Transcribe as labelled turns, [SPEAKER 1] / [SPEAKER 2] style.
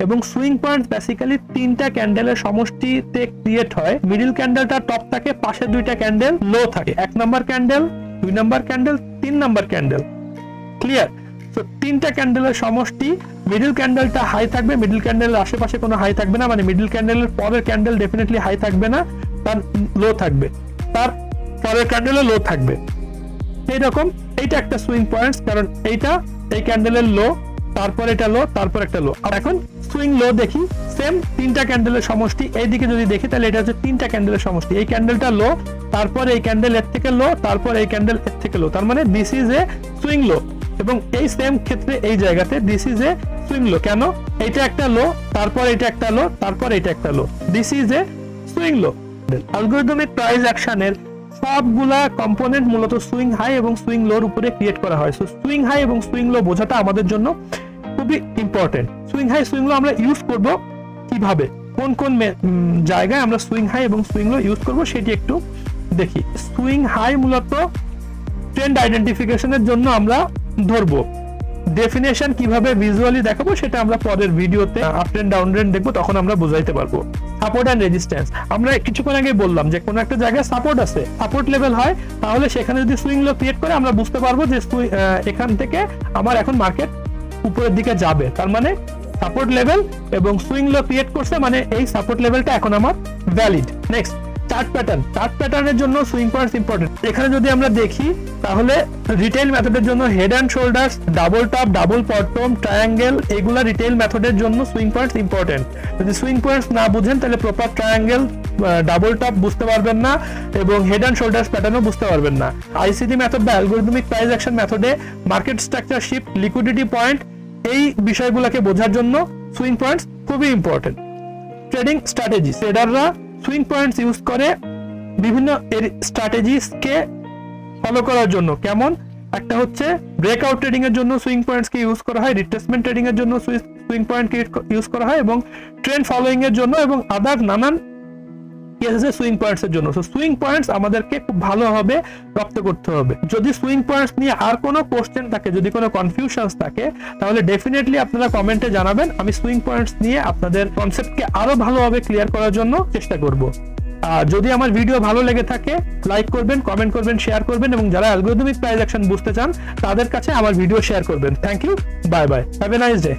[SPEAKER 1] এবং swing point basically তিনটা ক্যান্ডেলের সমষ্টিতে ক্রিয়েট হয়। মিডল ক্যান্ডেলটা টপ থাকে, পাশে দুইটা ক্যান্ডেল লো থাকে, 1 number candle, 2 number candle, 3 number candle. Clear? তো তিনটা ক্যান্ডেলের সমষ্টি, মিডল ক্যান্ডেলটা হাই থাকবে, মিডল ক্যান্ডেলের আশেপাশে কোনো হাই থাকবে না, মানে মিডল ক্যান্ডেলের পরের ক্যান্ডেল ডেফিনেটলি হাই থাকবে না, তার লো থাকবে, তার পরের ক্যান্ডেলে লো থাকবে। এইরকম এইটা একটা সুইং পয়েন্টস, কারণ এইটা এই ক্যান্ডেলের লো, তারপর এটা লো, তারপর একটা লো। এখন সুইং লো দেখি, সেম তিনটা ক্যান্ডেলের সমষ্টি। এইদিকে যদি দেখি তাহলে এটা হচ্ছে তিনটা ক্যান্ডেলের সমষ্টি। এই ক্যান্ডেলটা লো, তারপর এই ক্যান্ডেল এর থেকে লো, তারপর এই ক্যান্ডেল এর থেকে লো, তার মানে দিস ইজ এ সুইং লো। এবং এই সেম ক্ষেত্রে এই জায়গাতে দিস ইজ এ সুইং লো। কেন? এটা একটা লো, তারপর এটা একটা লো, তারপর এটা একটা low, this is a swing low. Algorithmic price অ্যাকশনের সবগুলা কম্পোনেন্ট মূলত সুইং হাই এবং সুইং লোর উপরে ক্রিয়েট করা হয়। সো সুইং হাই এবং সুইং লো বোঝাটা আমাদের জন্য খুবই important. Swing high swing low আমরা ইউজ করব কিভাবে, কোন কোন জায়গায় আমরা সুইং হাই এবং সুইং লো ইউজ করব সেটি একটু দেখি। সুইং হাই মূলত ট্রেন্ড আইডেন্টিফিকেশনের জন্য আমরা ধরবো। ডেফিনেশন কিভাবে ভিজুয়ালি দেখাবো সেটা আমরা পরের ভিডিওতে আপ ট্রেন্ড ডাউন ট্রেন্ড দেখবো, তখন আমরা বুঝাইতে পারবো। সাপোর্ট এন্ড রেজিস্ট্যান্স, আমরা কিছুক্ষণ আগে বললাম যে কোন একটা জায়গায় সাপোর্ট আছে, সাপোর্ট লেভেল হয়, তাহলে সেখানে যদি সুইং লো ক্রিয়েট করে আমরা বুঝতে পারবো যে এখান থেকে আমার এখন মার্কেট উপরের দিকে যাবে, তার মানে সাপোর্ট লেভেল এবং সুইং লো ক্রিয়েট করছে, মানে এই সাপোর্ট লেভেলটা এখন আমার valid. Next chart pattern, chart প্যাটার্নের জন্য সুইং পয়েন্টস ইম্পর্টেন্ট। এখানে যদি আমরা দেখি তাহলে রিটেইল মেথডের জন্য head and shoulders, double top, double bottom, triangle, এগুলা রিটেইল মেথডের জন্য সুইং পয়েন্টস ইম্পর্টেন্ট। যদি সুইং পয়েন্টস না বুঝেন তাহলে প্রপার ট্রায়াঙ্গেল, ডাবল টপ বুঝতে পারবেন না এবং হেড অ্যান্ড শোল্ডার্স প্যাটার্নও বুঝতে পারবেন না। আইসিটি মেথড বা অ্যালগরিদমিক প্রাইস অ্যাকশন মেথডে market structure shift, liquidity point, এই বিষয়গুলোকে বোঝার জন্য সুইং পয়েন্টস খুবই ইম্পর্টেন্ট। ট্রেডিং স্ট্র্যাটেজি, ট্রেডাররা সুইং পয়েন্টস ইউজ করে বিভিন্ন স্ট্র্যাটেজিসকে ফলো করার জন্য। কেমন? একটা হচ্ছে ব্রেকআউট ট্রেডিং এর জন্য সুইং পয়েন্টস কে ইউজ করা হয়, রিট্রেসমেন্ট ট্রেডিং এর জন্য সুইং পয়েন্ট ইউজ করা হয়, এবং ট্রেন্ড ফলোইং এর জন্য এবং আদার নানান কেসে সুইং পয়েন্টস এর জন্য। সো সুইং পয়েন্টস আমাদেরকে খুব ভালোভাবে রপ্ত করতে হবে। যদি সুইং পয়েন্টস নিয়ে আর কোনো কোশ্চেন থাকে, যদি কোনো কনফিউশনস থাকে, তাহলে ডেফিনেটলি আপনারা কমেন্টে জানাবেন। আমি সুইং পয়েন্টস নিয়ে আপনাদের কনসেপ্টকে আরো ভালোভাবে ক্লিয়ার করার জন্য চেষ্টা করব। আর যদি আমার ভিডিও ভালো লেগে থাকে লাইক করবেন, কমেন্ট করবেন, শেয়ার করবেন, এবং যারা অ্যালগরিদমিক প্রাইস অ্যাকশন বুঝতে চান তাদের কাছে আমার ভিডিও শেয়ার করবেন। Thank you, bye bye, have a nice day.